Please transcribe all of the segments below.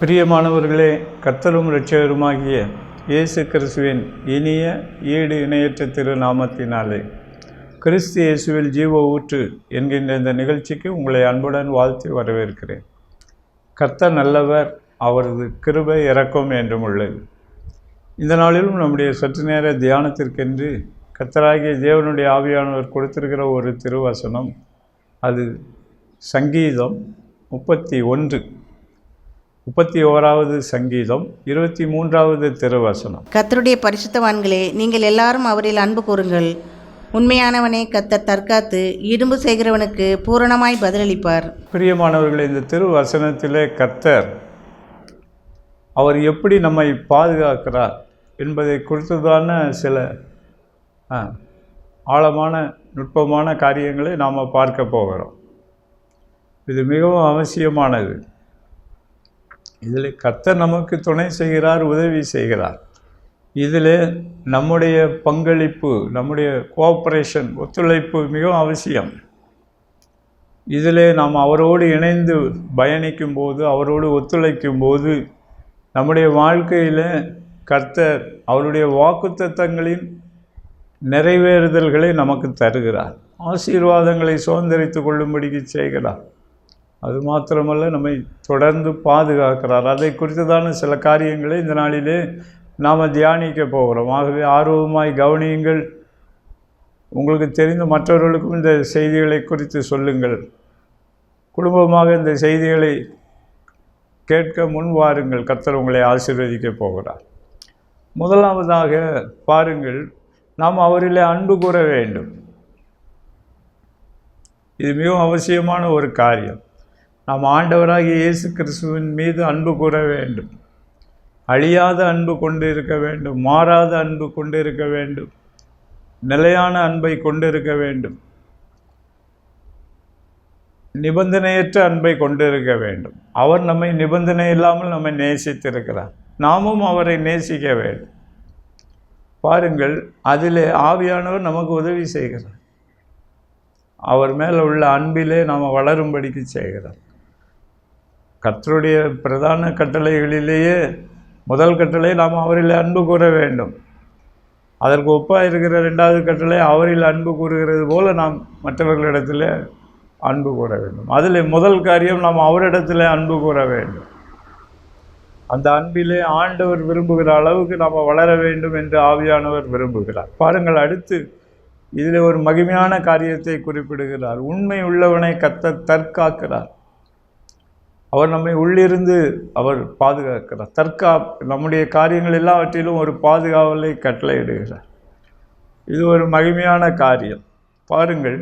பிரியமானவர்களே, கர்த்தரும் இரட்சகருமாகிய இயேசு கிறிஸ்துவின் இனிய ஈடு இணையற்ற திருநாமத்தினாலே கிறிஸ்து இயேசுவில் ஜீவ ஊற்று என்கின்ற இந்த நிகழ்ச்சிக்கு உங்களை அன்புடன் வாழ்த்தி வரவேற்கிறேன். கர்த்தர் நல்லவர், அவரது கிருபை இரக்கம் என்றும் உள்ளது. இந்த நாளிலும் நம்முடைய சற்று நேர தியானத்திற்கென்று கர்த்தராகிய தேவனுடைய ஆவியானவர் கொடுத்திருக்கிற ஒரு திருவசனம், அது சங்கீதம் 31வது சங்கீதம் 23வது திருவசனம். கர்த்தருடைய பரிசுத்தவான்களே, நீங்கள் எல்லாரும் அவரில் அன்பு கூறுங்கள். உண்மையானவனே கர்த்தர் தற்காத்து இரும்பு செய்கிறவனுக்கு பூரணமாய் பதிலளிப்பார். பிரியமானவர்களே, இந்த திருவசனத்திலே கர்த்தர் அவர் எப்படி நம்மை பாதுகாக்கிறார் என்பதை குறித்ததான சில ஆழமான நுட்பமான காரியங்களை நாம் பார்க்க போகிறோம். இது மிகவும் அவசியமானது. இதில் கர்த்தர் நமக்கு துணை செய்கிறார், உதவி செய்கிறார். இதில் நம்முடைய பங்களிப்பு, நம்முடைய கோஆப்ரேஷன், ஒத்துழைப்பு மிகவும் அவசியம். இதில் நாம் அவரோடு இணைந்து பயணிக்கும் போது, அவரோடு ஒத்துழைக்கும் போது நம்முடைய வாழ்க்கையில் கர்த்தர் அவருடைய வாக்குத்தத்தங்களின் நிறைவேறுதல்களை நமக்கு தருகிறார், ஆசீர்வாதங்களை சுதந்திரித்து கொள்ளும்படிக்கு செய்கிறார். அது மாத்திரமல்ல, நம்மை தொடர்ந்து பாதுகாக்கிறார். அதை குறித்ததான சில காரியங்களை இந்த நாளிலே நாம் தியானிக்க போகிறோம். ஆகவே ஆர்வமாய் கவனியுங்கள். உங்களுக்கு தெரிந்த மற்றவர்களுக்கும் இந்த செய்திகளை குறித்து சொல்லுங்கள். குடும்பமாக இந்த செய்திகளை கேட்க முன் வாருங்கள். கர்த்தர் உங்களை ஆசீர்வதிக்க போகிறார். முதலாவதாக பாருங்கள், நாம் அவரிலே அன்பு கூற வேண்டும். இது மிகவும் அவசியமான ஒரு காரியம். நாம் ஆண்டவராகிய இயேசு கிறிஸ்துவின் மீது அன்பு கூற வேண்டும். அழியாத அன்பு கொண்டு இருக்க வேண்டும், மாறாத அன்பு கொண்டு இருக்க வேண்டும், நிலையான அன்பை கொண்டு இருக்க வேண்டும், நிபந்தனையற்ற அன்பை கொண்டு இருக்க வேண்டும். அவர் நம்மை நிபந்தனை இல்லாமல் நம்மை நேசித்திருக்கிறார், நாமும் அவரை நேசிக்க வேண்டும். பாருங்கள், அதிலே ஆவியானவர் நமக்கு உதவி செய்கிறார். அவர் மேலே உள்ள அன்பிலே நாம் வளரும்படிக்கு செய்கிறார். கர்த்தருடைய பிரதான கட்டளைகளிலேயே முதல் கட்டளை நாம் அவரில் அன்பு கூற வேண்டும். அதற்கு ஒப்பாக இருக்கிற 2வது கட்டளை அவரில் அன்பு கூறுகிறது போல நாம் மற்றவர்களிடத்தில் அன்பு கூற வேண்டும். அதில் முதல் காரியம், நாம் அவரிடத்தில் அன்பு கூற வேண்டும். அந்த அன்பிலே ஆண்டவர் விரும்புகிற அளவுக்கு நாம் வளர வேண்டும் என்று ஆவியானவர் விரும்புகிறார். பாருங்கள், அடுத்து இதில் ஒரு மகிமையான காரியத்தை குறிப்பிடுகிறார். உண்மை உள்ளவனை கர்த்தர் தற்காக்கிறார். அவர் நம்மை உள்ளிருந்து அவர் பாதுகாக்கிறார். நம்முடைய காரியங்கள் எல்லாவற்றிலும் ஒரு பாதுகாவலை கட்டளையிடுகிறார். இது ஒரு மகிமையான காரியம். பாருங்கள்,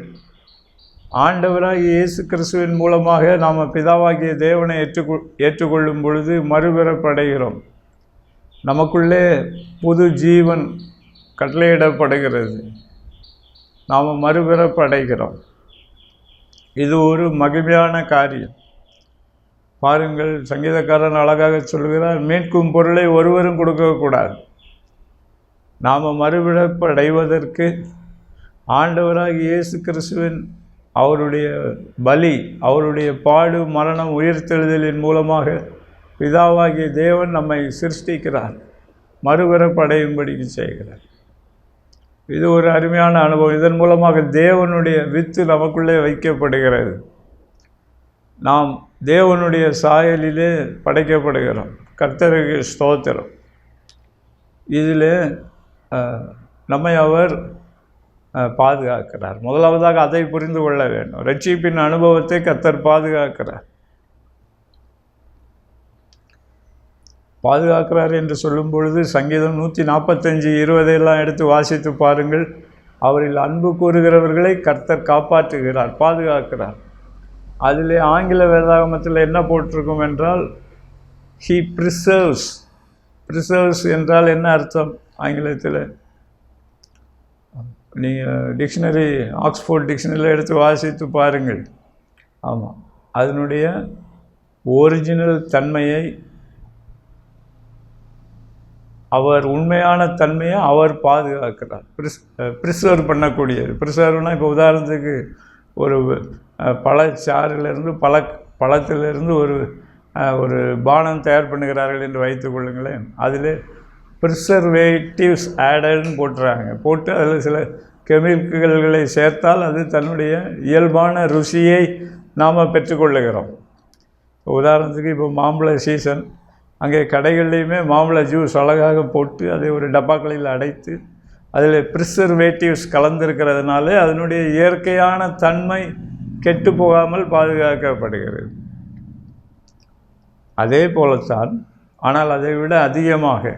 ஆண்டவராகிய இயேசு கிறிஸ்துவின் மூலமாக நாம் பிதாவாகிய தேவனை ஏற்றுக்கொள்ளும் பொழுது மறுபிறப்படைகிறோம். நமக்குள்ளே புது ஜீவன் கட்டளையிடப்படுகிறது. நாம் மறுபிறப்படைகிறோம். இது ஒரு மகிமையான காரியம். பாருங்கள், சங்கீதக்காரன் அழகாக சொல்கிறார், மீட்கும் பொருளை ஒருவரும் கொடுக்கக்கூடாது. நாம் மறுபிறப்படைவதற்கு ஆண்டவராகிய இயேசு கிறிஸ்துவின் அவருடைய பலி, அவருடைய பாடு, மரணம், உயிர்த்தெழுதலின் மூலமாக பிதாவாகிய தேவன் நம்மை சிருஷ்டிக்கிறார், மறுபிறப்படையும்படிக்கு செய்கிறார். இது ஒரு அருமையான அனுபவம். இதன் மூலமாக தேவனுடைய வித்து நமக்குள்ளே வைக்கப்படுகிறது. நாம் தேவனுடைய சாயலிலே படைக்கப்படுகிறோம். கர்த்தருக்கு ஸ்தோத்திரம். இதில் நம்மை அவர் பாதுகாக்கிறார். முதலாவதாக அதை புரிந்து கொள்ள வேண்டும். ரட்சிப்பின் அனுபவத்தை கர்த்தர் பாதுகாக்கிறார் என்று சொல்லும் பொழுது சங்கீதம் 145:20 எடுத்து வாசித்து பாருங்கள். அவரில் அன்பு கூறுகிறவர்களை கர்த்தர் காப்பாற்றுகிறார், பாதுகாக்கிறார். அதில் ஆங்கில வேதாகமத்தில் என்ன போட்டிருக்கும் என்றால், ஹீ ப்ரிசர்வ்ஸ். ப்ரிசர்வ்ஸ் என்றால் என்ன அர்த்தம் ஆங்கிலத்தில்? நீங்கள் டிக்ஷனரி, ஆக்ஸ்ஃபோர்ட் டிக்ஷனரியில் எடுத்து வாசித்து பாருங்கள். ஆமாம், அதனுடைய ஒரிஜினல் தன்மையை, அவர் உண்மையான தன்மையை அவர் பாதுகாக்கிறார். ப்ரிசர்வ் பண்ணக்கூடியது. ப்ரிசர்வ்னால் இப்போ உதாரணத்துக்கு ஒரு பழச்சாறிலிருந்து பழத்திலிருந்து ஒரு ஒரு பானம் தயார் பண்ணுகிறார்கள் என்று வைத்துக் கொள்ளுங்களேன். அதில் ப்ரிசர்வேட்டிவ்ஸ் ஆடட்னு போட்டுறாங்க. போட்டு அதில் சில கெமிக்கல்களை சேர்த்தால் அது தன்னுடைய இயல்பான ருசியை நாம் பெற்றுக்கொள்ளுகிறோம். உதாரணத்துக்கு இப்போ மாம்பழ சீசன், அங்கே கடைகள்லையுமே மாம்பழ ஜூஸ் அழகாக போட்டு அதை ஒரு டப்பாக்களில் அடைத்து அதில் ப்ரிசர்வேட்டிவ்ஸ் கலந்திருக்கிறதுனால அதனுடைய இயற்கையான தன்மை கெட்டு போகாமல் பாதுகாக்கப்படுகிறது. அதே போலத்தான், ஆனால் அதை விட அதிகமாக.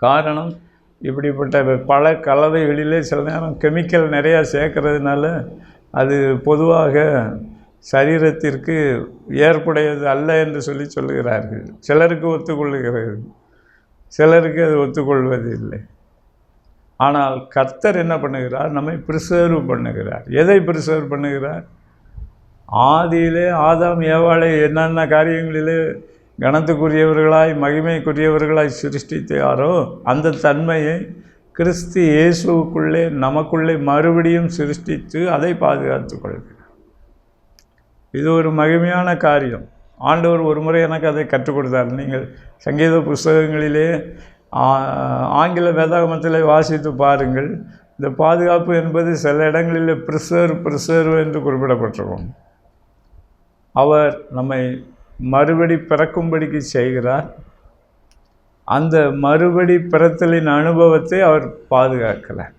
காரணம், இப்படிப்பட்ட பல கலவைகளிலே சில நேரம் கெமிக்கல் நிறையா சேர்க்கறதுனால அது பொதுவாக சரீரத்திற்கு ஏற்புடையது அல்ல என்று சொல்லுகிறார்கள். சிலருக்கு ஒத்துக்கொள்ளுகிறது, சிலருக்கு அது ஒத்துக்கொள்வது இல்லை. ஆனால் கர்த்தர் என்ன பண்ணுகிறார்? நம்மை ப்ரிசர்வ் பண்ணுகிறார். எதை ப்ரிசர்வ் பண்ணுகிறார்? ஆதியிலே ஆதாம் ஏவாளை என்னென்ன காரியங்களிலே கனத்துக்குரியவர்களாய் மகிமைக்குரியவர்களாய் சிருஷ்டித்தாரோ அந்த தன்மையை கிறிஸ்து இயேசுவுக்குள்ளே நமக்குள்ளே மறுபடியும் சிருஷ்டித்து அதை பாதுகாத்து கொள்கிறார். இது ஒரு மகிமையான காரியம். ஆண்டவர் ஒரு முறை எனக்கு அதை கற்றுக் கொடுத்தார். நீங்கள் சங்கீத புஸ்தகங்களிலே ஆங்கில வேதாகமத்திலே வாசித்து பாருங்கள். இந்த பாதுகாப்பு என்பது சில இடங்களில் ப்ரிசர்வ் என்று குறிப்பிடப்பட்டிருக்கும். அவர் நம்மை மறுபடி பிறக்கும்படிக்கு செய்கிறார். அந்த மறுபடி பிறத்தலின் அனுபவத்தை அவர் பாதுகாக்கிறார்.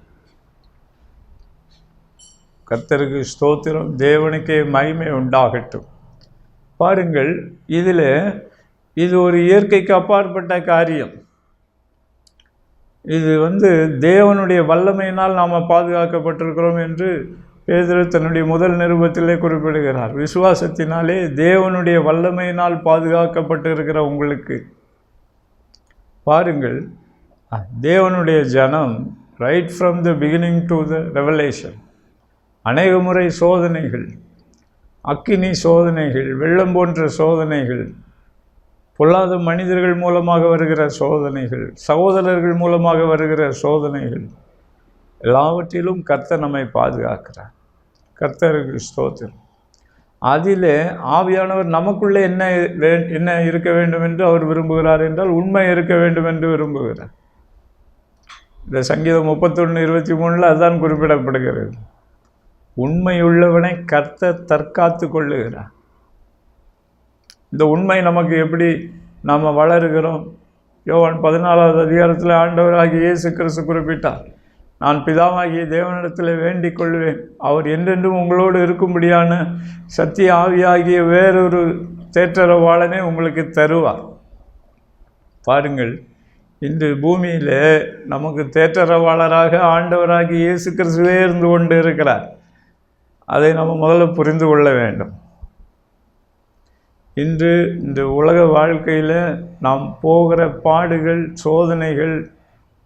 கர்த்தருக்கு ஸ்தோத்திரம், தேவனுக்கே மகிமை உண்டாகட்டும். பாருங்கள், இதில் இது ஒரு இயற்கைக்கு அப்பாற்பட்ட காரியம். இது தேவனுடைய வல்லமையினால் நாம் பாதுகாக்கப்பட்டிருக்கிறோம் என்று பேதுரு தன்னுடைய முதல் நிருபத்திலே குறிப்பிடுகிறார். விசுவாசத்தினாலே தேவனுடைய வல்லமையினால் பாதுகாக்கப்பட்டு இருக்கிற உங்களுக்கு பாருங்கள், தேவனுடைய ஜனம் right from the beginning to the revelation அநேக முறை சோதனைகள், அக்கினி சோதனைகள், வெள்ளம் போன்ற சோதனைகள், பொல்லாத மனிதர்கள் மூலமாக வருகிற சோதனைகள், சகோதரர்கள் மூலமாக வருகிற சோதனைகள், எல்லாவற்றிலும் கர்த்தர் நம்மை பாதுகாக்கிறார். கர்த்தருக்கு ஸ்தோத்திரம். அதிலே ஆவியானவர் நமக்குள்ளே என்ன இருக்க வேண்டும் என்று அவர் விரும்புகிறார் என்றால் உண்மை இருக்க வேண்டும் என்று விரும்புகிறார். இந்த சங்கீதம் 31:23 அதுதான் குறிப்பிடப்படுகிறது. உண்மையுள்ளவனை கர்த்தர் தற்காத்து கொள்ளுகிறார். இந்த உண்மை நமக்கு எப்படி நாம் வளருகிறோம்? யோவான் 14வது அதிகாரத்தில் ஆண்டவராகிய இயேசு கிறிஸ்து குறிப்பிட்டார், நான் பிதாவாகிய தேவனிடத்தில் வேண்டிக் கொள்வேன், அவர் என்றென்றும் உங்களோடு இருக்கும்படியான சத்திய ஆவியாகிய வேறொரு தேற்றரவாளனே உங்களுக்கு தருவார். பாருங்கள், இன்று பூமியில் நமக்கு தேற்றரவாளராக ஆண்டவராகிய இயேசு கிறிஸ்துவே இருந்து கொண்டு இருக்கிறார். அதை நம்ம முதல்ல புரிந்து கொள்ள வேண்டும். இன்று இந்த உலக வாழ்க்கையில் நாம் போகிற பாடுகள், சோதனைகள்,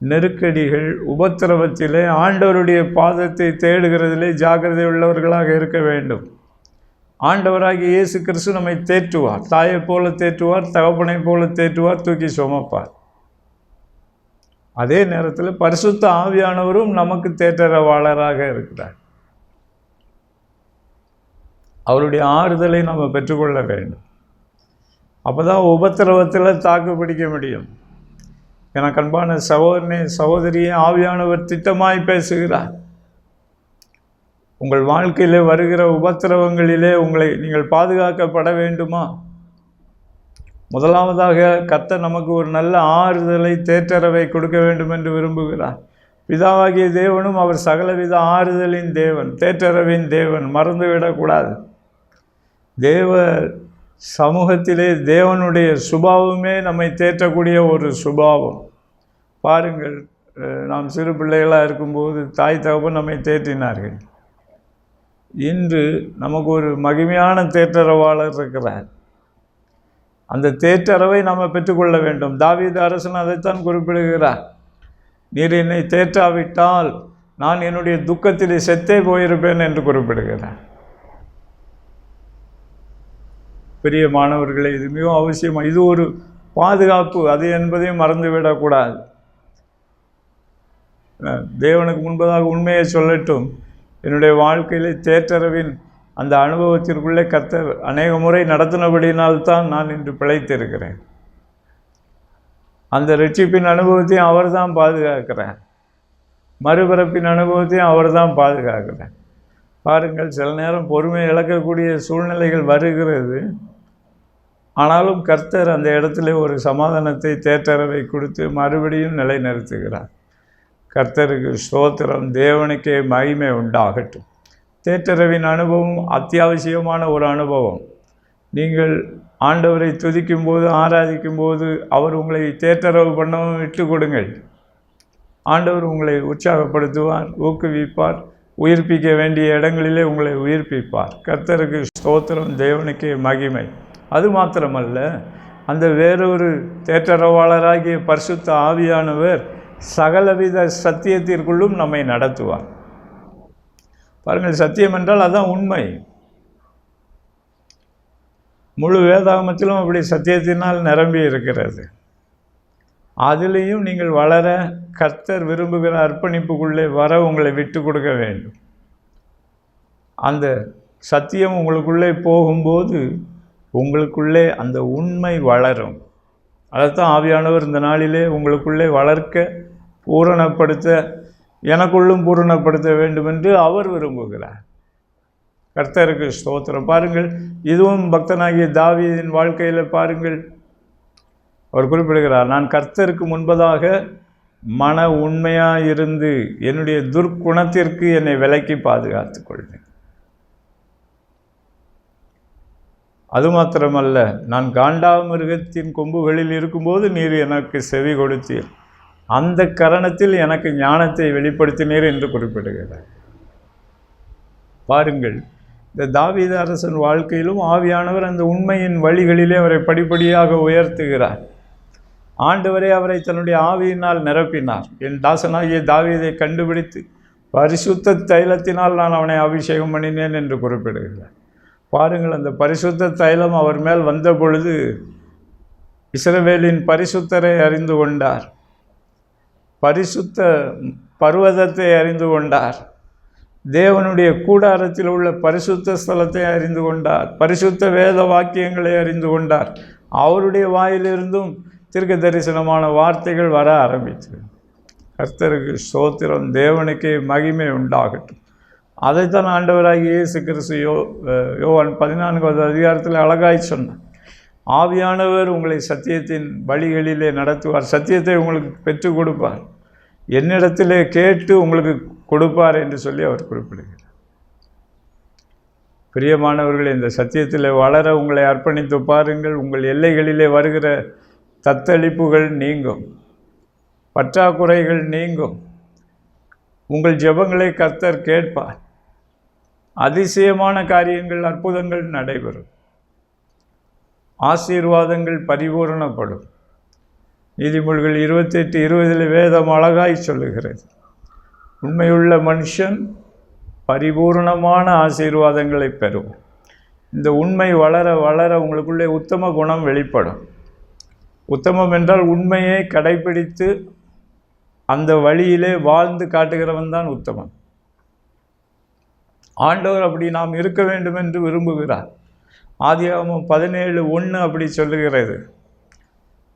நெருக்கடிகள், உபத்திரவத்திலே ஆண்டவருடைய பாதத்தை தேடுகிறதிலே ஜாக்கிரதை உள்ளவர்களாக இருக்க வேண்டும். ஆண்டவராகிய இயேசு கிறிஸ்து நம்மை தேற்றுவார். தாயை போல தேற்றுவார், தகப்பனை போல தேற்றுவார், தூக்கி சுமப்பார். அதே நேரத்தில் பரிசுத்த ஆவியானவரும் நமக்கு தேற்றரவாளராக இருக்கிறார். அவருடைய ஆறுதலை நம்ம பெற்றுக்கொள்ள வேண்டும். அப்போ தான் உபத்திரவத்தில் தாக்கு பிடிக்க முடியும். எனக்கு அன்பான சகோதரனே, சகோதரியே, ஆவியானவர் திட்டமாய் பேசுகிறார். உங்கள் வாழ்க்கையில் வருகிற உபத்திரவங்களிலே நீங்கள் பாதுகாக்கப்பட வேண்டுமா? முதலாவதாக கர்த்தர் நமக்கு ஒரு நல்ல ஆறுதலை, தேற்றரவை கொடுக்க வேண்டும் என்று விரும்புகிறார். பிதாவாகிய தேவனும் அவர் சகலவித ஆறுதலின் தேவன், தேற்றரவின் தேவன். மறந்துவிடக்கூடாது. தேவ சமூகத்திலே தேவனுடைய சுபாவமே நம்மை தேற்றக்கூடிய ஒரு சுபாவம். பாருங்கள், நாம் சிறு பிள்ளைகளாக இருக்கும்போது தாய் தகப்பன் நம்மை தேற்றினார்கள். இன்று நமக்கு ஒரு மகிமையான தேற்றரவாளர் இருக்கிறார். அந்த தேற்றரவை நாம் பெற்றுக்கொள்ள வேண்டும். தாவீது அரசன் அதைத்தான் குறிப்பிடுகிறார். நீர் என்னை தேற்றாவிட்டால் நான் என்னுடைய துக்கத்திலே செத்தே போயிருப்பேன் என்று குறிப்பிடுகிறார். பெரிய மாணவர்களை, இது மிகவும் அவசியம். இது ஒரு பாதுகாப்பு, அது என்பதையும் மறந்துவிடக்கூடாது. தேவனுக்கு முன்பதாக உண்மையை சொல்லட்டும், என்னுடைய வாழ்க்கையில் தேற்றரவின் அந்த அனுபவத்திற்குள்ளே கர்த்தர் அநேக முறை நடத்தினபடியினால்தான் நான் இன்று பிழைத்திருக்கிறேன். அந்த ரட்சிப்பின் அனுபவத்தையும் அவர் தான் பாதுகாக்கிறார். மறுபிறப்பின் அனுபவத்தையும் அவர் தான் பாதுகாக்கிறார். பாருங்கள், சில நேரம் பொறுமை இழக்கக்கூடிய சூழ்நிலைகள் வருகிறது. ஆனாலும் கர்த்தர் அந்த இடத்துல ஒரு சமாதானத்தை, தேற்றரவை கொடுத்து மறுபடியும் நிலைநிறுத்துகிறார். கர்த்தருக்கு ஸ்தோத்திரம், தேவனுக்கே மகிமை உண்டாகட்டும். தேற்றரவின் அனுபவம் அத்தியாவசியமான ஒரு அனுபவம். நீங்கள் ஆண்டவரை துதிக்கும் போது, ஆராதிக்கும் போது அவர் உங்களை தேற்றரவு பண்ணவும் விட்டு கொடுங்கள். ஆண்டவர் உங்களை உற்சாகப்படுத்துவார், ஊக்குவிப்பார், உயிர்ப்பிக்க வேண்டிய இடங்களிலே உங்களை உயிர்ப்பிப்பார். கர்த்தருக்கு ஸ்தோத்திரம், தேவனுக்கே மகிமை. அது மாத்திரமல்ல, அந்த வேறொரு தேற்றரவாளராகிய பரிசுத்த ஆவியானவர் சகலவித சத்தியத்திற்குள்ளும் நம்மை நடத்துவார். பாருங்கள், சத்தியம் என்றால் அதுதான் உண்மை. முழு வேதாகமத்திலும் அப்படி சத்தியத்தினால் நிரம்பி இருக்கிறது. அதிலையும் நீங்கள் வளர, கர்த்தர் விரும்புகிற அர்ப்பணிப்புக்குள்ளே வர உங்களை விட்டு கொடுக்க வேண்டும். அந்த சத்தியம் உங்களுக்குள்ளே போகும்போது உங்களுக்குள்ளே அந்த உண்மை வளரும். அதைத்தான் ஆவியானவர் இந்த நாளிலே உங்களுக்குள்ளே வளர்க்க, பூரணப்படுத்த, எனக்குள்ளும் பூரணப்படுத்த வேண்டும் என்று அவர் விரும்புகிறார். கர்த்தருக்கு ஸ்தோத்திரம். பாருங்கள், இதுவும் பக்தனாகிய தாவீதின் வாழ்க்கையில் பாருங்கள், அவர் குறிப்பிடுகிறார், நான் கர்த்தருக்கு முன்பதாக மன உண்மையாயிருந்து என்னுடைய துர்க்குணத்திற்கு என்னை விலக்கி பாதுகாத்து கொள்வேன். அது மாத்திரமல்ல, நான் காண்டாமிருகத்தின் கொம்புகளில் இருக்கும்போது நீர் எனக்கு செவி கொடுத்தீர், அந்த கரணத்தில் எனக்கு ஞானத்தை வெளிப்படுத்தினீர் என்று குறிப்பிடுகிறார். பாருங்கள், இந்த தாவீது அரசன் வாழ்க்கையிலும் ஆவியானவர் அந்த உண்மையின் வழிகளிலே அவரை படிப்படியாக உயர்த்துகிறார். ஆண்டவரே அவரை தன்னுடைய ஆவியினால் நிரப்பினார். என் தாசனாகிய தாவீதை கண்டுபிடித்து பரிசுத்த தைலத்தினால் நான் அவனை அபிஷேகம் பண்ணினேன் என்று குறிப்பிடுகிறார். பாருங்கள், அந்த பரிசுத்த தைலம் அவர் மேல் வந்த பொழுது இஸ்ரவேலின் பரிசுத்தரை அறிந்து கொண்டார், பரிசுத்த பர்வதத்தை அறிந்து கொண்டார், தேவனுடைய கூடாரத்தில் உள்ள பரிசுத்த ஸ்தலத்தை அறிந்து கொண்டார், பரிசுத்த வேத வாக்கியங்களை அறிந்து கொண்டார். அவருடைய வாயிலிருந்தும் தீர்க்க தரிசனமான வார்த்தைகள் வர ஆரம்பித்தது. கர்த்தருக்கு ஸ்தோத்திரம், தேவனுக்கே மகிமை உண்டாகட்டும். அதைத்தான் ஆண்டவராகிய இயேசு கிறிஸ்து யோவான் 14வது அதிகாரத்தில் அழகாய் சொன்னார். ஆவியானவர் உங்களை சத்தியத்தின் வழிகளிலே நடத்துவார், சத்தியத்தை உங்களுக்கு பெற்றுக் கொடுப்பார், என்னிடத்திலே கேட்டு உங்களுக்கு கொடுப்பார் என்று சொல்லி அவர் குறிப்பிடுகிறார். பிரியமானவர்கள், இந்த சத்தியத்தில் வளர உங்களை அர்ப்பணித்து பாருங்கள். உங்கள் எல்லைகளிலே வருகிற தத்தளிப்புகள் நீங்கும், பற்றாக்குறைகள் நீங்கும், உங்கள் ஜெபங்களை கர்த்தர் கேட்பார், அதிசயமான காரியங்கள், அற்புதங்கள் நடைபெறும், ஆசீர்வாதங்கள் பரிபூரணப்படும். நீதிமொழிகள் 28:20 வேதம் அழகாய் சொல்லுகிறது, உண்மையுள்ள மனுஷன் பரிபூர்ணமான ஆசீர்வாதங்களை பெறும். இந்த உண்மை வளர வளர உங்களுக்குள்ளே உத்தம குணம் வெளிப்படும். உத்தமம் என்றால் உண்மையை கடைபிடித்து அந்த வழியிலே வாழ்ந்து காட்டுகிறவன் தான் உத்தமன். ஆண்டவர் அப்படி நாம் இருக்க வேண்டும் என்று விரும்புகிறார். ஆதியாகமம் 17:1 அப்படி சொல்லுகிறது,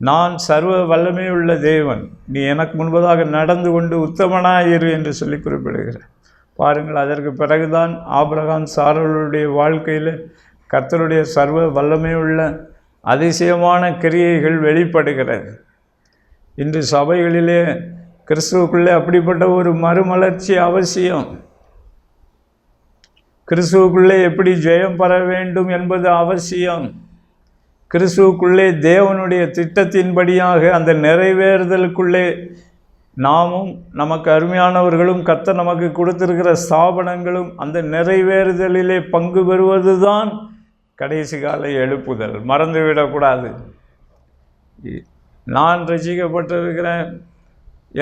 நான் சர்வ வல்லமை உள்ள தேவன், நீ எனக்கு முன்பதாக நடந்து கொண்டு உத்தமனாயிரு என்று சொல்லி குறிப்பிடுகிறார். பாருங்கள், அதற்கு பிறகுதான் ஆபிரகாம் சாராளுடைய வாழ்க்கையில் கர்த்தருடைய சர்வ வல்லமையுள்ள அதிசயமான கிரியைகள் வெளிப்படுகிறது. இன்று சபைகளிலே கிறிஸ்துவுக்குள்ளே அப்படிப்பட்ட ஒரு மறுமலர்ச்சி அவசியம். கிறிஸ்துவுக்குள்ளே எப்படி ஜெயம் பெற வேண்டும் என்பது அவசியம். கிறிஸ்துவுக்குள்ளே தேவனுடைய திட்டத்தின்படியாக அந்த நிறைவேறுதலுக்குள்ளே நாமும் நமக்கு அருமையானவர்களும் கர்த்தர் நமக்கு கொடுத்திருக்கிற ஸ்தாபனங்களும் அந்த நிறைவேறுதலிலே பங்கு பெறுவது தான் கடைசி கால எழுப்புதல். மறந்துவிடக்கூடாது. நான் ரசிக்கப்பட்டிருக்கிறேன்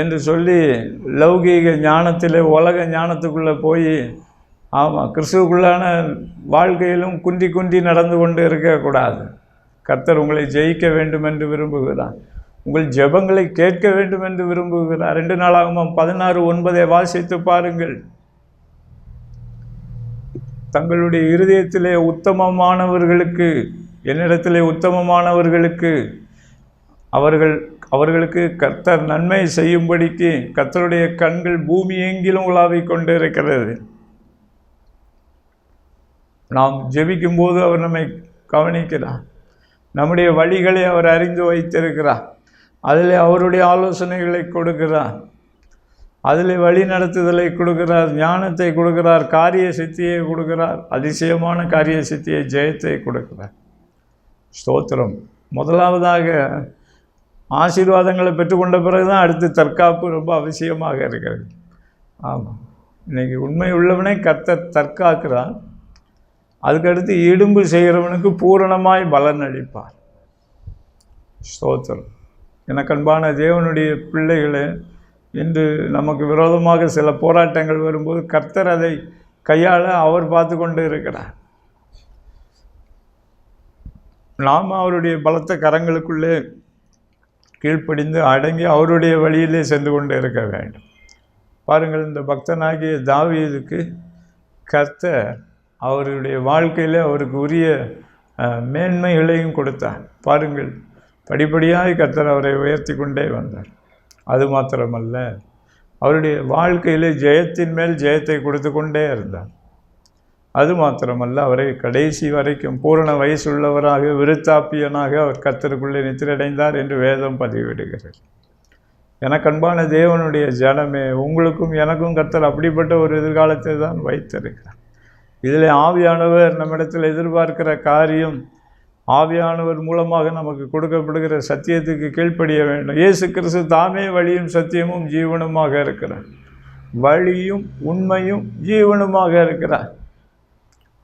என்று சொல்லி லௌகீக ஞானத்தில் உலக ஞானத்துக்குள்ளே போய், ஆமாம், கிறிஸ்துவுக்குள்ளான வாழ்க்கையிலும் குன்றி குன்றி நடந்து கொண்டு இருக்கக்கூடாது. கர்த்தர் உங்களை ஜெயிக்க வேண்டும் என்று விரும்புகிறார், உங்கள் ஜெபங்களை கேட்க வேண்டும் என்று விரும்புகிறார். 2 நாளாகமம் 16:9 வாசித்து பாருங்கள். தங்களுடைய இருதயத்திலே உத்தமமானவர்களுக்கு, என்னிடத்திலே உத்தமமானவர்களுக்கு அவர்களுக்கு கர்த்தர் நன்மை செய்யும்படிக்கு கர்த்தருடைய கண்கள் பூமி எங்கிலும் உலாவிக் கொண்டு இருக்கிறது. நாம் ஜெபிக்கும் போது அவர் நம்மை கவனிக்கிறார். நம்முடைய வழிகளை அவர் அறிந்து வைத்திருக்கிறார். அதில் அவருடைய ஆலோசனைகளை கொடுக்கிறார். அதில் வழி நடத்துதலை கொடுக்கிறார், ஞானத்தை கொடுக்கிறார், காரிய சித்தியை கொடுக்கிறார், அதிசயமான காரிய சித்தியை, ஜெயத்தை கொடுக்கிறார். ஸ்தோத்திரம். முதலாவதாக ஆசீர்வாதங்களை பெற்றுக்கொண்ட பிறகு தான் அடுத்து தற்காப்பு ரொம்ப அவசியமாக இருக்கிறது. ஆமாம், இன்றைக்கி உண்மை உள்ளவனை கர்த்தர் தற்காக்கிறார். அதுக்கடுத்து இடும்பு செய்கிறவனுக்கு பூரணமாய் பலன் அளிப்பார். ஸ்தோத்திரம். எனக்கு அன்பான தேவனுடைய பிள்ளைகளே, இன்று நமக்கு விரோதமாக சில போராட்டங்கள் வரும்போது கர்த்தர் அதை கையாள அவர் பார்த்து கொண்டு இருக்கிறார். நாம் அவருடைய பலத்த கரங்களுக்குள்ளே கீழ்ப்படிந்து அடங்கி அவருடைய வழியிலே சென்று கொண்டு இருக்க வேண்டும். பாருங்கள், இந்த பக்தனாகிய தாவீதுக்கு கர்த்தர் அவருடைய வாழ்க்கையில் அவருக்கு உரிய மேன்மைகளையும் கொடுத்தார். பாருங்கள், படிப்படியாக கர்த்தர் அவரை உயர்த்தி கொண்டே வந்தார். அது மாத்திரமல்ல, அவருடைய வாழ்க்கையில் ஜெயத்தின் மேல் ஜெயத்தை கொடுத்து கொண்டே இருந்தார். அது மாத்திரமல்ல, அவரை கடைசி வரைக்கும் பூரண வயசுள்ளவராக விருத்தாப்பியனாக அவர் கர்த்தருக்குள்ளே நித்திரடைந்தார் என்று வேதம் பதிவிடுகிறது. எனக்கு அன்பான தேவனுடைய ஜனமே, உங்களுக்கும் எனக்கும் கர்த்தர் அப்படிப்பட்ட ஒரு எதிர்காலத்தை தான் வைத்திருக்கிறார். இதில் ஆவியானவர் நம்மிடத்தில் எதிர்பார்க்கிற காரியம், ஆவியானவர் மூலமாக நமக்கு கொடுக்கப்படுகிற சத்தியத்துக்கு கீழ்ப்படிய வேண்டும். இயேசு கிறிஸ்து தாமே வழியும் சத்தியமும் ஜீவனுமாக இருக்கிறார். வழியும் உண்மையும் ஜீவனுமாக இருக்கிறார்.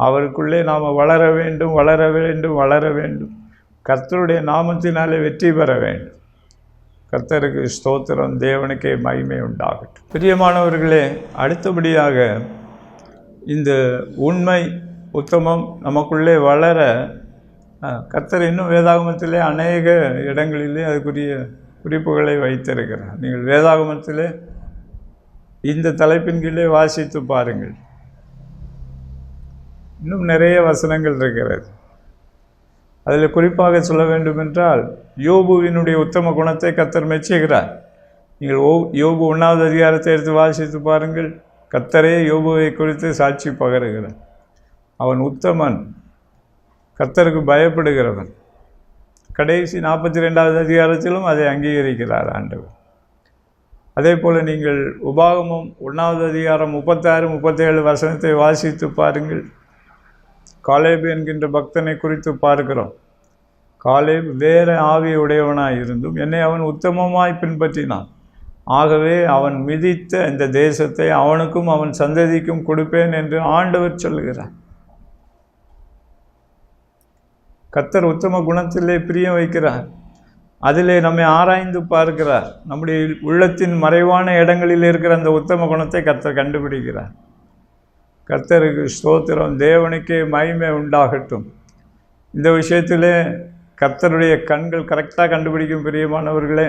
அவருக்குள்ளே நாம் வளர வேண்டும், வளர வேண்டும், வளர வேண்டும். கர்த்தருடைய நாமத்தினாலே வெற்றி பெற வேண்டும். கர்த்தருக்கு ஸ்தோத்திரம், தேவனுக்கே மகிமை உண்டாகட்டும். பிரியமானவர்களே, அடுத்தபடியாக இந்த உண்மை உத்தமம் நமக்குள்ளே வளர கர்த்தர் இன்னும் வேதாகமத்திலே அநேக இடங்களிலே அதுக்குரிய குறிப்புகளை வைத்திருக்கிறார். நீங்கள் வேதாகமத்திலே இந்த தலைப்பின் கீழே வாசித்து பாருங்கள். இன்னும் நிறைய வசனங்கள் இருக்கிறது. அதில் குறிப்பாக சொல்ல வேண்டுமென்றால், யோபுவினுடைய உத்தம குணத்தை கர்த்தர் மெச்சுகிறார். நீங்கள் யோபு 1வது அதிகாரத்தை எடுத்து வாசித்து பாருங்கள். கர்த்தரே யோபுவை குறித்து சாட்சி பகருகிறார். அவன் உத்தமன், கர்த்தருக்கு பயப்படுகிறவன். கடைசி 42வது அதிகாரத்திலும் அதை அங்கீகரிக்கிறார் ஆண்டவர். அதே போல் நீங்கள் உபாகமம் 1வது அதிகாரம் 36, 37 வசனத்தை வாசித்து பாருங்கள். காலேப் என்கின்ற பக்தனை குறித்து பார்க்கிறோம். காலேப் வேற ஆவி உடையவனாய் இருந்தும் என்னை அவன் உத்தமமாய் பின்பற்றினான். ஆகவே அவன் மிதித்த இந்த தேசத்தை அவனுக்கும் அவன் சந்ததிக்கும் கொடுப்பேன் என்று ஆண்டவர் சொல்கிறார். கர்த்தர் உத்தம குணத்திலே பிரியம் வைக்கிறார். அதிலே நம்மை ஆராய்ந்து பார்க்கிறார். நம்முடைய உள்ளத்தின் மறைவான இடங்களில் இருக்கிற அந்த உத்தம குணத்தை கர்த்தர் கண்டுபிடிக்கிறார். கர்த்தருக்கு ஸ்தோத்திரம், தேவனுக்கே மகிமை உண்டாகட்டும். இந்த விஷயத்திலே கர்த்தருடைய கண்கள் கரெக்டாக கண்டுபிடிக்கும். பிரியமானவர்களே,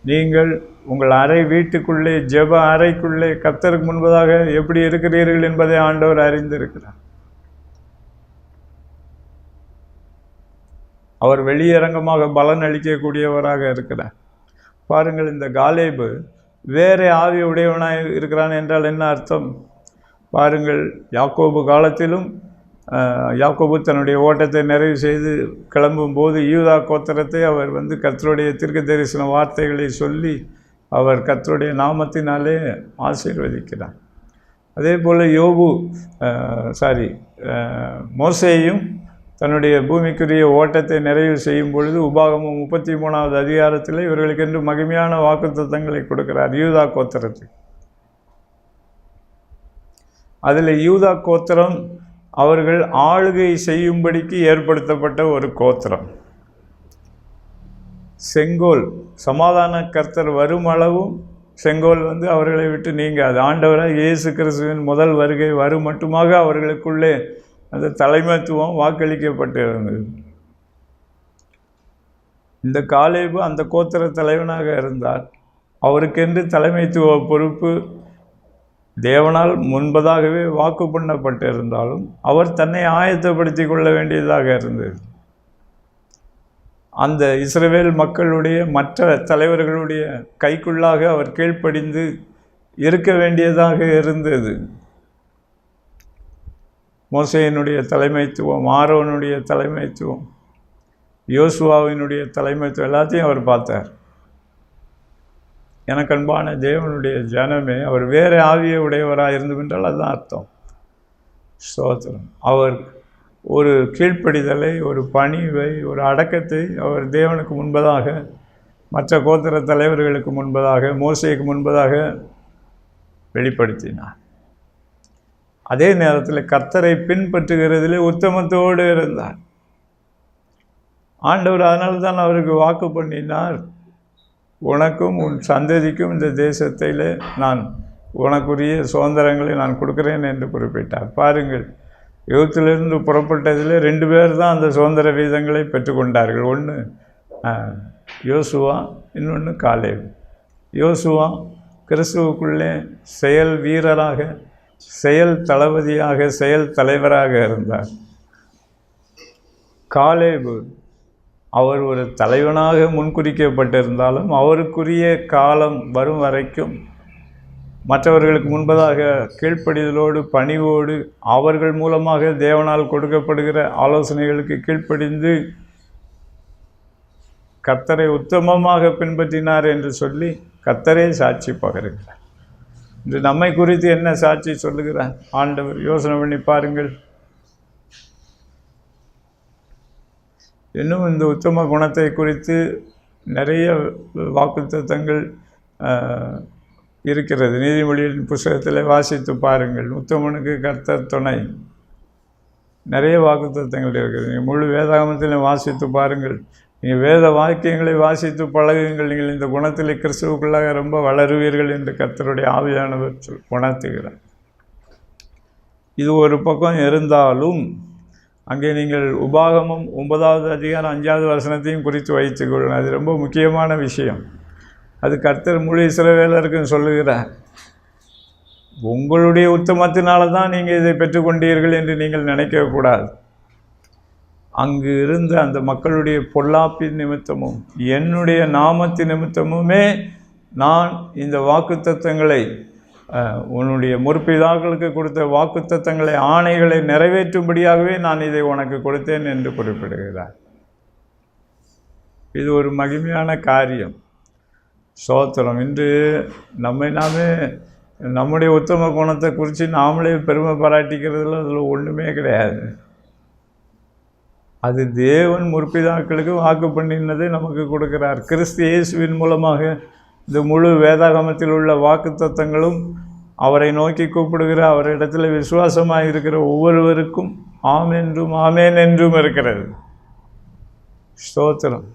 நீங்கள் உங்கள் வீட்டுக்குள்ளே ஜெப அறைக்குள்ளே கர்த்தருக்கு முன்பதாக எப்படி இருக்கிறீர்கள் என்பதை ஆண்டவர் அறிந்திருக்கிறார். அவர் வெளியரங்கமாக பலன் அளிக்கக்கூடியவராக இருக்கிறார். பாருங்கள், இந்த காலேபு வேறு ஆவி உடையவனாய் இருக்கிறான் என்றால் என்ன அர்த்தம்? பாருங்கள், யாக்கோபு காலத்திலும் யாக்கோபு தன்னுடைய ஓட்டத்தை நிறைவு செய்து கிளம்பும்போது யூதா கோத்திரத்தை அவர் கர்த்தருடைய தீர்க்க தரிசன வார்த்தைகளை சொல்லி அவர் கர்த்தருடைய நாமத்தினாலே ஆசீர்வதிக்கிறார். அதே போல் மோசேயும் தன்னுடைய பூமிக்குரிய ஓட்டத்தை நிறைவு செய்யும் பொழுது உபாகமம் 33வது அதிகாரத்தில் இவர்களுக்கென்று மகிமையான வாக்குத்தத்தங்களை கொடுக்கிறார் யூதா கோத்திரத்துக்கு. அதில் யூதா கோத்திரம் அவர்கள் ஆளுகை செய்யும்படிக்கு ஏற்படுத்தப்பட்ட ஒரு கோத்திரம். செங்கோல், சமாதான கர்த்தர் வரும் அளவும் செங்கோல் அவர்களை விட்டு நீங்காது. ஆண்டவராக இயேசு கிறிஸ்துவின் முதல் வருகை வரும் மட்டுமாக அவர்களுக்குள்ளே அந்த தலைமைத்துவம் வாக்களிக்கப்பட்டிருந்தது. இந்த காலேபு அந்த கோத்திர தலைவனாக இருந்தார். அவருக்கென்று தலைமைத்துவ பொறுப்பு தேவனால் முன்பதாகவே வாக்கு பண்ணப்பட்டிருந்தாலும் அவர் தன்னை ஆயத்தப்படுத்தி கொள்ள வேண்டியதாக இருந்தது. அந்த இஸ்ரவேல் மக்களுடைய மற்ற தலைவர்களுடைய கைக்குள்ளாக அவர் கீழ்ப்படிந்து இருக்க வேண்டியதாக இருந்தது. மோசேயினுடைய தலைமைத்துவம், ஆரோனுடைய தலைமைத்துவம், யோசுவாவினுடைய தலைமைத்துவம் எல்லாத்தையும் அவர் பார்த்தார். எனக்கு அன்பான தேவனுடைய ஜனமே, அவர் வேறு ஆவியை உடையவராக இருந்துவிட்டால் அதுதான் அர்த்தம். ஸ்தோத்திரம். அவர் ஒரு கீழ்ப்படிதலை, ஒரு பணிவை, ஒரு அடக்கத்தை அவர் தேவனுக்கு முன்பதாக, மற்ற கோத்திர தலைவர்களுக்கு முன்பதாக, மோசேக்கு முன்பதாக வெளிப்படுத்தினார். அதே நேரத்தில் கர்த்தரை பின்பற்றுகிறதிலே உத்தமத்தோடு இருந்தார். ஆண்டவர் அதனால தான் அவருக்கு வாக்கு பண்ணினார், உனக்கும் உன் சந்ததிக்கும் இந்த தேசத்திலே நான் உனக்குரிய சுதந்திரங்களை நான் கொடுக்குறேன் என்று குறிப்பிட்டார். பாருங்கள், யுகத்திலிருந்து புறப்பட்டதில் 2 பேர் தான் அந்த சுதந்திர வீதங்களை பெற்றுக்கொண்டார்கள். ஒன்று யோசுவா, இன்னொன்று காலேப். யோசுவா கிறிஸ்துவுக்குள்ளே செயல் வீரராக, செயல் தளபதியாக, செயல் தலைவராக இருந்தார். காலேபு அவர் ஒரு தலைவனாக முன்குறிக்கப்பட்டிருந்தாலும் அவருக்குரிய காலம் வரும் வரைக்கும் மற்றவர்களுக்கு முன்பதாக கீழ்ப்படிதலோடு, பணிவோடு, அவர்கள் மூலமாக தேவனால் கொடுக்கப்படுகிற ஆலோசனைகளுக்கு கீழ்ப்படிந்து கர்த்தரை உத்தமமாக பின்பற்றினார் என்று சொல்லி கர்த்தரே சாட்சி பகருகிறார். இன்று நம்மை குறித்து என்ன சாட்சி சொல்லுகிறார் ஆண்டவர்? யோசனை பண்ணி பாருங்கள். இன்னும் இந்த உத்தம குணத்தை குறித்து நிறைய வாக்குத்தத்தங்கள் இருக்கிறது. நீதிமொழியின் புஸ்தகத்தில் வாசித்து பாருங்கள். உத்தமனுக்கு கர்த்தர் துணை, நிறைய வாக்குத்தத்தங்கள் இருக்குது. நீங்கள் முழு வேதாகமத்திலும் வாசித்து பாருங்கள். நீங்கள் வேத வாக்கியங்களை வாசித்து பழகுங்கள். நீங்கள் இந்த குணத்தில் கிறிஸ்துவுக்குள்ளாக ரொம்ப வளருவீர்கள் என்று கர்த்தருடைய ஆவியானவர் உணர்த்துகிறார். இது ஒரு பக்கம் இருந்தாலும் அங்கே நீங்கள் உபாகமம் 9வது அதிகாரம் 5வது வசனத்தையும் குறித்து வைத்துக்கொள்ளணும். அது ரொம்ப முக்கியமான விஷயம். அது கர்த்தர் முழு இஸ்ரவேலருக்கும் சொல்லுகிறார். உங்களுடைய உத்தமத்தினால தான் நீங்கள் இதை பெற்றுக்கொண்டீர்கள் என்று நீங்கள் நினைக்கக்கூடாது. அங்கு இருந்த அந்த மக்களுடைய பொல்லாப்பின் நிமித்தமும் என்னுடைய நாமத்தின் நிமித்தமுமே நான் இந்த வாக்குத்தத்தங்களை, உன்னுடைய முற்பிதாக்களுக்கு கொடுத்த வாக்குத்தத்தங்களை, ஆணைகளை நிறைவேற்றும்படியாகவே நான் இதை உனக்கு கொடுத்தேன் என்று குறிப்பிடுகிறார். இது ஒரு மகிமையான காரியம். ஸ்தோத்திரம். இன்று நாமே நம்முடைய உத்தம குணத்தை குறித்து நாமளே பெருமை பாராட்டிக்கிறதுல அதில் ஒன்றுமே கிடையாது. அது தேவன் முற்பிதாக்களுக்கு வாக்கு பண்ணினதை நமக்கு கொடுக்கிறார். கிறிஸ்து இயேசுவின் மூலமாக இந்த முழு வேதாகமத்தில் உள்ள வாக்குத்தத்தங்களும் அவரை நோக்கி கூப்பிடுகிற, அவரிடத்தில் விசுவாசமாக இருக்கிற ஒவ்வொருவருக்கும் ஆம் என்றும் ஆமேன் என்றும் இருக்கிறது. ஸ்தோத்திரம்.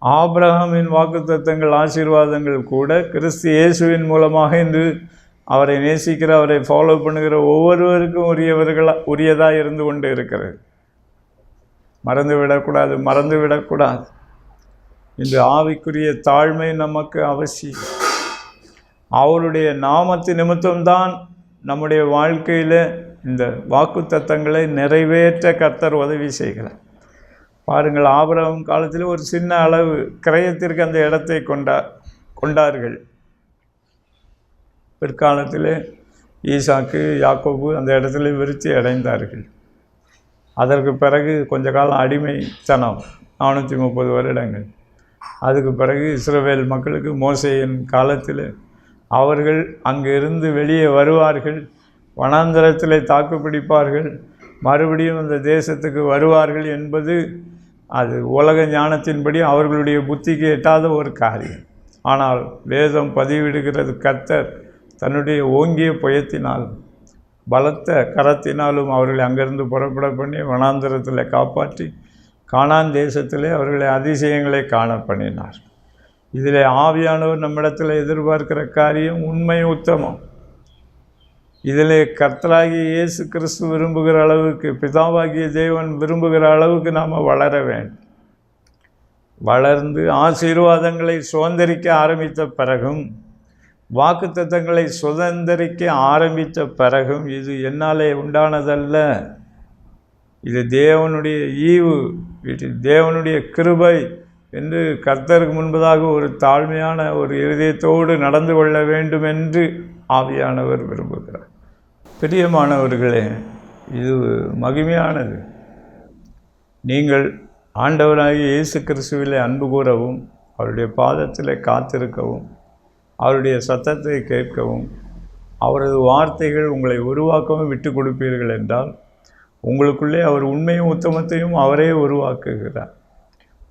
ஆபிரகாமின் வாக்குத்தத்தங்கள், ஆசீர்வாதங்கள் கூட கிறிஸ்து இயேசுவின் மூலமாக இன்று அவரை நேசிக்கிற, அவரை ஃபாலோ பண்ணுகிற ஒவ்வொருவருக்கும் உரியதாக இருந்து கொண்டு இருக்கிறது. மறந்துவிடக்கூடாது. இன்று ஆவிக்குரிய தாழ்மை நமக்கு அவசியம். அவருடைய நாமத்தின் நிமித்தம்தான் நம்முடைய வாழ்க்கையில் இந்த வாக்குத்தத்தங்களை நிறைவேற்ற கர்த்தர் உதவி செய்கிறார். பாருங்கள், ஆபிரகாம் காலத்தில் ஒரு சின்ன அளவு கிரயத்திற்கு அந்த இடத்தை கொண்டார்கள். பிற்காலத்தில் ஈசாக்கு, யாக்கோபு அந்த இடத்துல விருத்தி அடைந்தார்கள். அதற்கு பிறகு கொஞ்ச காலம் அடிமைத்தனம், 430 வருடங்கள். அதுக்கு பிறகு இஸ்ரவேல் மக்களுக்கு மோசேயின் காலத்தில் அவர்கள் அங்கிருந்து வெளியே வருவார்கள், வனாந்தரத்தில் தாக்குப்பிடிப்பார்கள், மறுபடியும் அந்த தேசத்துக்கு வருவார்கள் என்பது அது உலக ஞானத்தின்படி அவர்களுடைய புத்திக்கு எட்டாத ஒரு காரியம். ஆனால் வேதம் பதிவிடுகிறது, கர்த்தர் தன்னுடைய ஓங்கிய புயத்தினாலும் பலத்த கரத்தினாலும் அவர்களை அங்கிருந்து புறப்பட பண்ணி வனாந்தரத்தில் காப்பாற்றி கானான் தேசத்திலே அவர்களை அதிசயங்களை காண பண்ணினார். இதில் ஆவியானவர் நம்மிடத்தில் எதிர்பார்க்கிற காரியம் உண்மை, உத்தமம். இதில் கர்த்தராகிய இயேசு கிறிஸ்து விரும்புகிற அளவுக்கு, பிதாவாகிய தேவன் விரும்புகிற அளவுக்கு நாம் வளர வேண்டும். வளர்ந்து ஆசீர்வாதங்களை சுதந்திரிக்க ஆரம்பித்த பிறகும் வாக்குத்தத்தங்களை சுதந்திரிக்க ஆரம்பித்த பிறகும் இது என்னாலே உண்டானதல்ல, இது தேவனுடைய ஈவு, இது தேவனுடைய கிருபை என்று கர்த்தருக்கு முன்பதாக ஒரு தாழ்மையான ஒரு இருதயத்தோடு நடந்து கொள்ள வேண்டும் என்று ஆவியானவர் விரும்புகிறார். பிரியமானவர்களே, இது மகிமையானது. நீங்கள் ஆண்டவராகிய இயேசு கிறிஸ்துவிலே அன்பு கூறவும், அவருடைய பாதத்தில் காத்திருக்கவும், அவருடைய சத்தத்தை கேட்கவும், அவரது வார்த்தைகள் உங்களை உருவாக்கவும் விட்டு கொடுப்பீர்கள் என்றால், உங்களுக்குள்ளே அவர் உண்மையும் உத்தமத்தையும் அவரே உருவாக்குகிறார்.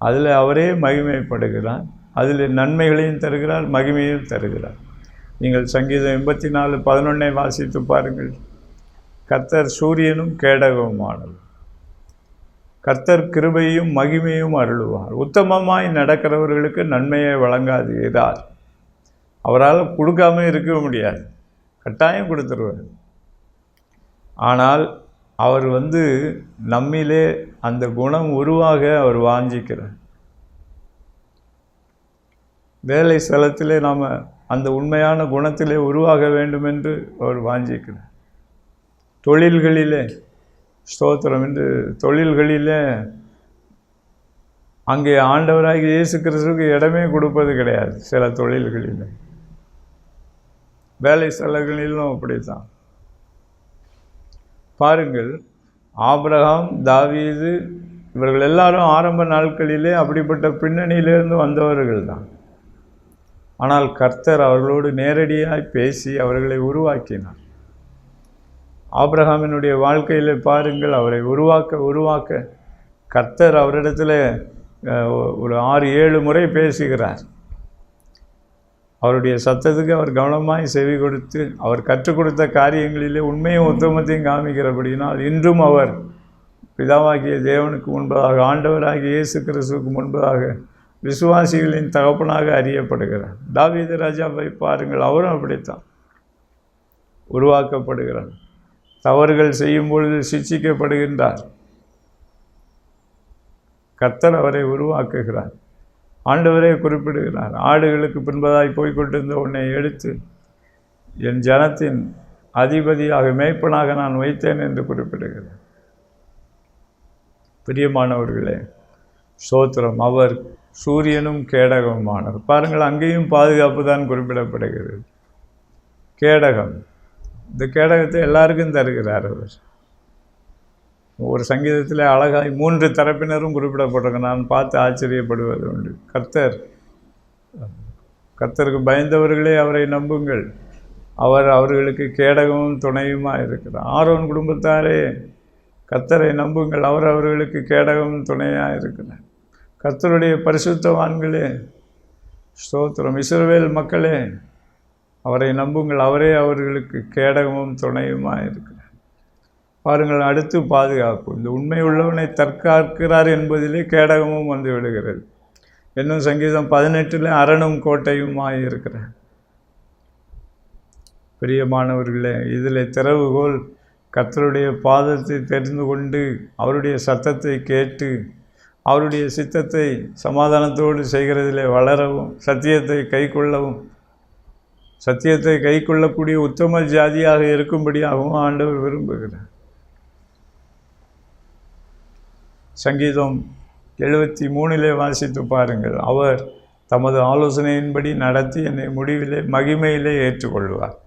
அதில் அவரே மகிமைப்படுகிறார். அதில் நன்மைகளையும் தருகிறார், மகிமையும் தருகிறார். நீங்கள் சங்கீதம் 84:11 வாசித்து பாருங்கள். கர்த்தர் சூரியனும் கேடகமுமானவர், கர்த்தர் கிருபையும் மகிமையும் அருளுவார். உத்தமமாய் நடக்கிறவர்களுக்கு நன்மையை வழங்காதுகிறார். அவரால் கொடுக்காம இருக்க முடியாது, கட்டாயம் கொடுத்துருவார். ஆனால் அவர் நம்மிலே அந்த குணம் உருவாக அவர் வாஞ்சிக்கிறார். வேலை ஸ்தலத்திலே நாம் அந்த உண்மையான குணத்திலே உருவாக வேண்டும் என்று அவர் வாஞ்சிக்கிறார். தொழில்களிலே ஸ்தோத்திரம் என்று தொழில்களிலே அங்கே ஆண்டவராகிய இயேசு கிறிஸ்துவுக்கு இடமே கொடுப்பது கிடையாது. சில தொழில்களில், வேலை ஸ்தலங்களிலும் அப்படித்தான். பாருங்கள், ஆபிரகாம், தாவீது இவர்கள் எல்லாரும் ஆரம்ப நாட்களிலே அப்படிப்பட்ட பின்னணியிலிருந்து வந்தவர்கள் தான். ஆனால் கர்த்தர் அவர்களோடு நேரடியாய் பேசி அவர்களை உருவாக்கினார். ஆபிரகாமினுடைய வாழ்க்கையில் பாருங்கள், அவரை உருவாக்க கர்த்தர் அவரிடத்தில் ஒரு 6-7 முறை பேசுகிறார். அவருடைய சத்தத்துக்கு அவர் கவனமாய் செவி கொடுத்து அவர் கற்றுக் கொடுத்த காரியங்களிலே உண்மையும் உத்தமத்தையும் காமிக்கிறபடினால் இன்றும் அவர் பிதாவாகிய தேவனுக்கு முன்பதாக, ஆண்டவராகிய இயேசு கிறிஸ்துவுக்கு முன்பதாக விசுவாசிகளின் தகப்பனாக அறியப்படுகிறார். தாவீது ராஜாவை பாருங்கள், அவரும் அப்படித்தான் உருவாக்கப்படுகிறார். தவறுகள் செய்யும் பொழுது சிட்சிக்கப்படுகின்றார். கர்த்தர் அவரை உருவாக்குகிறார். ஆண்டவரே குறிப்பிடுகிறார், ஆடுகளுக்கு பின்பதாய் போய்கொண்டிருந்த உன்னை எடுத்து என் ஜனத்தின் அதிபதியாக மேய்ப்பனாக நான் வைத்தேன் என்று குறிப்பிடுகிறார். பிரியமானவர்களே, ஸ்தோத்திரம். அவர் சூரியனும் கேடகமுமானவர். பாருங்கள், அங்கேயும் பாதுகாப்பு தான் குறிப்பிடப்படுகிறது. கேடகம், இந்த கேடகத்தை எல்லாருக்கும் தருகிறார் அவர். ஒரு சங்கீதத்தில் அழகாய் 3 தரப்பினரும் குறிப்பிடப்பட்டிருக்க நான் பார்த்து ஆச்சரியப்படுவது உண்டு. கர்த்தருக்கு பயந்தவர்களே அவரை நம்புங்கள், அவர் அவர்களுக்கு கேடகமும் துணையுமாக இருக்கிறார். ஆரோன் குடும்பத்தாரே கர்த்தரை நம்புங்கள், அவர் அவர்களுக்கு கேடகமும் துணையாக இருக்கிறார். கர்த்தருடைய பரிசுத்தவான்களே ஸ்தோத்திரம். இஸ்ரவேல் மக்களே அவரை நம்புங்கள், அவரே அவர்களுக்கு கேடகமும் துணையுமாக இருக்கிறார். பாருங்கள், அடுத்து பாதுகாப்பு. இந்த உண்மை உள்ளவனை தற்காக்கிறார் என்பதிலே கேடகமும் வந்து விடுகிறது. இன்னும் சங்கீதம் 18 அரணும் கோட்டையுமாய் இருக்கிறார். பிரியமானவர்களே, இதில் திறவுகோல் கர்த்தருடைய பாதத்தை தெரிந்து கொண்டு அவருடைய சத்தத்தை கேட்டு அவருடைய சித்தத்தை சமாதானத்தோடு செய்கிறதிலே வளரவும், சத்தியத்தை கைக்கொள்ளவும், சத்தியத்தை கைக்கொள்ளக்கூடிய உத்தம ஜாதியாக இருக்கும்படியாகவும் ஆண்டவர் விரும்புகிறார். சங்கீதம் 73 வாசித்து பாருங்கள். அவர் தமது ஆலோசனையின்படி நடத்தி என்னை முடிவிலே மகிமையிலே ஏற்றுக்கொள்வார்.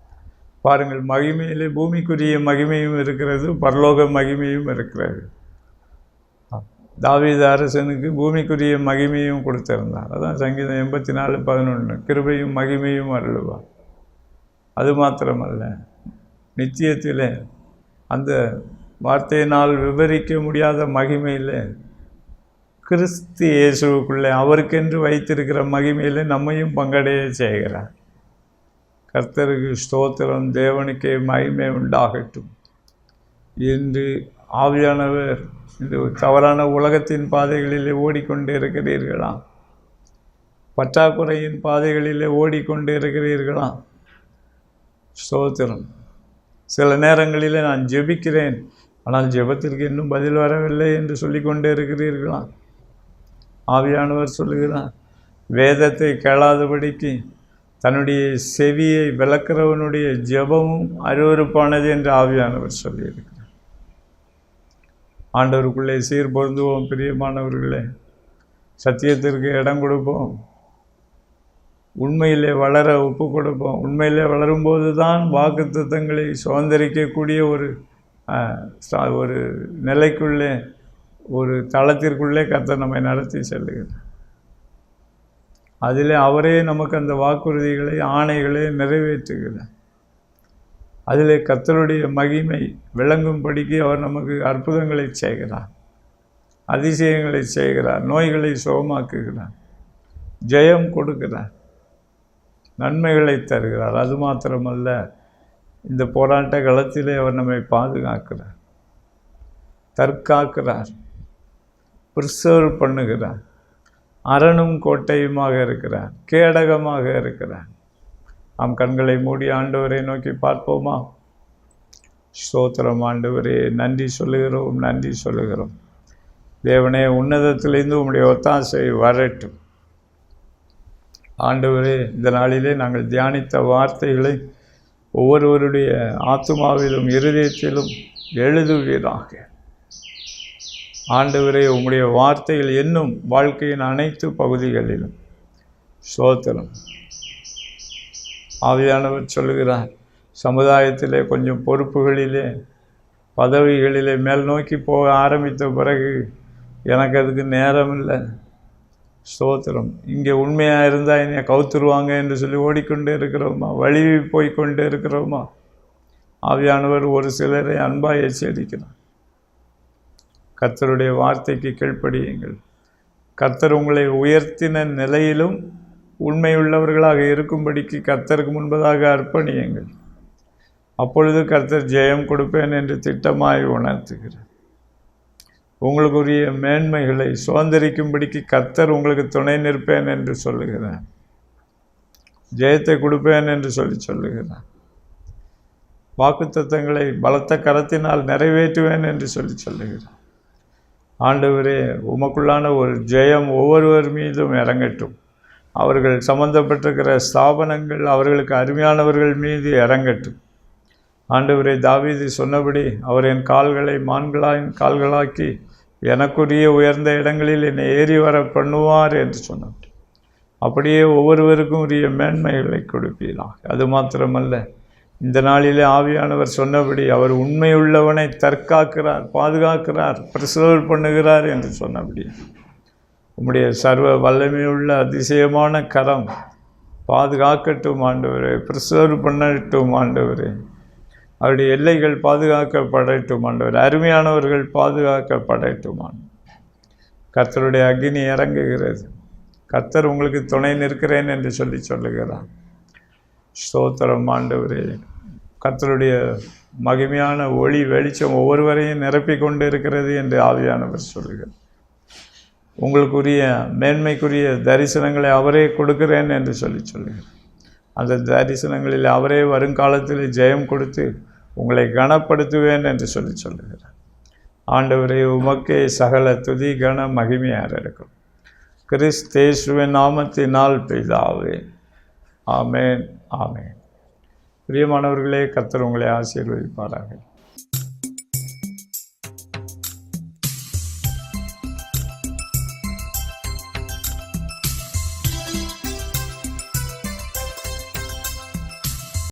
பாருங்கள், மகிமையிலே பூமிக்குரிய மகிமையும் இருக்கிறது, பரலோக மகிமையும் இருக்கிறது. தாவீது அரசனுக்கு பூமிக்குரிய மகிமையும் கொடுத்திருந்தார். அதான் சங்கீதம் 84:11 கிருபையும் மகிமையும் அருளுவார். அது மாத்திரமல்ல, நித்தியத்திலே அந்த வார்த்தையினால் விவரிக்க முடியாத மகிமையில் கிறிஸ்து இயேசுவுக்குள்ளே அவருக்கென்று வைத்திருக்கிற மகிமையில் நம்மையும் பங்கடைய செய்கிறார். கர்த்தருக்கு ஸ்தோத்திரம், தேவனுக்கே மகிமை உண்டாகட்டும். இன்று ஆவியானவர் இந்த தவறான உலகத்தின் பாதைகளிலே ஓடிக்கொண்டு இருக்கிறீர்களா? பற்றாக்குறையின் பாதைகளிலே ஓடிக்கொண்டு இருக்கிறீர்களா? ஸ்தோத்திரம். சில நேரங்களில் நான் ஜெபிக்கிறேன், ஆனால் ஜெபத்திற்கு இன்னும் பதில் வரவில்லை என்று சொல்லிக்கொண்டே இருக்கிறீர்களா? ஆவியானவர் சொல்லுகிறார், வேதத்தை கேளாதபடிக்கு தன்னுடைய செவியை விளக்கிறவனுடைய ஜெபமும் அருவருப்பானது என்று ஆவியானவர் சொல்லியிருக்கிறார். ஆண்டவருக்குள்ளே சீர் பொருந்துவோம் பிரியமானவர்களே. சத்தியத்திற்கு இடம் கொடுப்போம். உண்மையிலே வளர ஒப்பு கொடுப்போம். உண்மையிலே வளரும்போது தான் வாக்குத்தத்தங்களை சுதந்திரிக்கக்கூடிய ஒரு நிலைக்குள்ளே, ஒரு தளத்திற்குள்ளே கர்த்தர் நம்மை நடத்தி செல்லுகிறார். அதிலே அவரே நமக்கு அந்த வாக்குறுதிகளை, ஆணைகளை நிறைவேற்றுகிறார். அதிலே கர்த்தருடைய மகிமை விளங்கும்படிக்கு அவர் நமக்கு அற்புதங்களை செய்கிறார், அதிசயங்களை செய்கிறார், நோய்களை சுகமாக்குகிறார், ஜெயம் கொடுக்கிறார், நன்மைகளை தருகிறார். அது மாத்திரமல்ல, இந்த போராட்ட களத்திலே அவர் நம்மை பாதுகாக்கிறார், தற்காக்கிறார், பிரிசர்வ் பண்ணுகிறார், அரணும் கோட்டையுமாக இருக்கிறார், கேடகமாக இருக்கிறார். நாம் கண்களை மூடி ஆண்டவரை நோக்கி பார்ப்போமா? ஸ்தோத்திரம் ஆண்டவரே, நன்றி சொல்லுகிறோம், நன்றி சொல்லுகிறோம். தேவனே, உன்னதத்திலிருந்து உம்முடைய ஒத்தாசை வரட்டும். ஆண்டவரே, இந்த நாளிலே நாங்கள் தியானித்த வார்த்தைகளை ஒவ்வொருவருடைய ஆத்துமாவிலும் இருதயத்திலும் எழுதுவீராக. ஆண்டவரே, உம்முடைய வார்த்தைகள் என்னும் வாழ்க்கையின் அனைத்து பகுதிகளிலும். ஸ்தோத்திரம். ஆவியானவர் சொல்லுகிறார், சமுதாயத்திலே கொஞ்சம் பொறுப்புகளிலே, பதவிகளிலே மேல் நோக்கி போக ஆரம்பித்த பிறகு எனக்கு அதுக்கு நேரம் இல்லை. ஸ்தோத்திரம். இங்கே உண்மையாக இருந்தால் என்னை கவுத்துருவாங்க என்று சொல்லி ஓடிக்கொண்டே இருக்கிறோமா? வழிவி போய்கொண்டே இருக்கிறோமா? ஆவியானவர் ஒரு சிலரை அன்பாக எச்சரிக்கிறார். கர்த்தருடைய வார்த்தைக்கு கீழ்ப்படியுங்கள். கர்த்தர் உங்களை உயர்த்தின நிலையிலும் உண்மையுள்ளவர்களாக இருக்கும்படிக்கு கர்த்தருக்கு முன்பதாக அர்ப்பணியுங்கள். அப்பொழுது கர்த்தர் ஜெயம் கொடுப்பேன் என்று திட்டமாய் உணர்த்துகிறார். உங்களுக்குரிய மேன்மைகளை சுதந்திரிக்கும்படிக்கு கர்த்தர் உங்களுக்கு துணை நிற்பேன் என்று சொல்லுகிறார். ஜெயத்தை கொடுப்பேன் என்று சொல்லுகிறார். வாக்குத்தத்தங்களை பலத்த கரத்தினால் நிறைவேற்றுவேன் என்று சொல்லுகிறார். ஆண்டவரே, உமக்குள்ளான ஒரு ஜெயம் ஒவ்வொருவர் மீதும் இறங்கட்டும். அவர்கள் சம்பந்தப்பட்டிருக்கிற ஸ்தாபனங்கள் அவர்களுக்கு அருமையானவர்கள் மீது இறங்கட்டும். ஆண்டவரே, தாவீது சொன்னபடி அவர் என் கால்களை மான்களின் கால்களாக்கி எனக்குரிய உயர்ந்த இடங்களில் என்னை ஏறி வர பண்ணுவார் என்று சொன்னார். அப்படியே ஒவ்வொருவருக்கும் உரிய மேன்மைகளை கொடுப்பீராக. அது மாத்திரமல்ல, இந்த நாளிலே ஆவியானவர் சொன்னபடி அவர் உண்மையுள்ளவனை தற்காக்கிறார், பாதுகாக்கிறார், பிரசர்வ் பண்ணுகிறார் என்று சொன்னபடி உம்முடைய சர்வ வல்லமையுள்ள அதிசயமான கரம் பாதுகாக்கட்டும் ஆண்டவரே, பிரசர்வ் பண்ணட்டும் ஆண்டவரே. அவருடைய எல்லைகள் பாதுகாக்கப்படட்டும் ஆண்டவர். அருமையானவர்கள் பாதுகாக்கப்படட்டும் ஆண்டவர். கர்த்தருடைய அக்கினி இறங்குகிறது. கர்த்தர் உங்களுக்கு துணை நிற்கிறேன் என்று சொல்லுகிறார். ஸ்தோத்திரம் ஆண்டவரே. கர்த்தருடைய மகிமையான ஒளி வெளிச்சம் ஒவ்வொருவரையும் நிரப்பிக் கொண்டு இருக்கிறது என்று ஆவியானவர் சொல்லுகிறார். உங்களுக்குரிய மேன்மைக்குரிய தரிசனங்களை அவரே கொடுக்கிறேன் என்று சொல்லுகிறார். அந்த தரிசனங்களில் அவரே வருங்காலத்தில் ஜெயம் கொடுத்து உங்களை கனப்படுத்துவேன் என்று சொல்லுகிறார். ஆண்டவரே, உமக்கே சகல துதி கன மகிமையாக இருக்கும். கிறிஸ்தேசுவின் நாமத்தினால் பிதாவே. ஆமேன், ஆமேன். பிரியமானவர்களே, கர்த்தர் உங்களை ஆசீர்வதிப்பாராக.